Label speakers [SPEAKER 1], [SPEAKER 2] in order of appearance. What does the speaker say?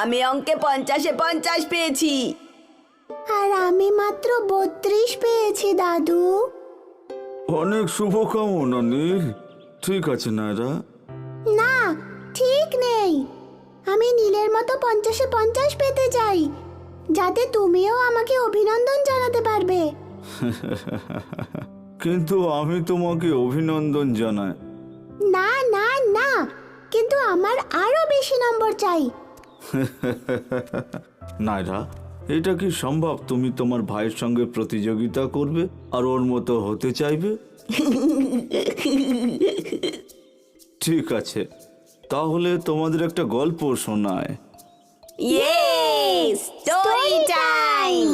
[SPEAKER 1] আমি অঙ্কে 50-এ 50 পেয়েছি।
[SPEAKER 2] আর আমি মাত্র 32 পেয়েছি দাদু।
[SPEAKER 3] অনেক শুভকামনা নীল। ঠিক আছে নায়রা।
[SPEAKER 2] না, ঠিক নেই। আমি নীলের মতো 50-এ 50 পেতে চাই, যাতে তুমিও আমাকে অভিনন্দন জানাতে পারবে।
[SPEAKER 3] কিন্তু আমি তোমাকে অভিনন্দন জানাই।
[SPEAKER 2] না না না, কিন্তু আমার আরো বেশি নম্বর চাই।
[SPEAKER 3] নায়রা, এটা কি সম্ভব তুমি তোমার ভাইয়ের সঙ্গে প্রতিযোগিতা করবে আর ওর মতো হতে চাইবে? ঠিক আছে, তাহলে তোমাদের একটা গল্প শোনায়।
[SPEAKER 1] ইয়ে, স্টোরি টাইম।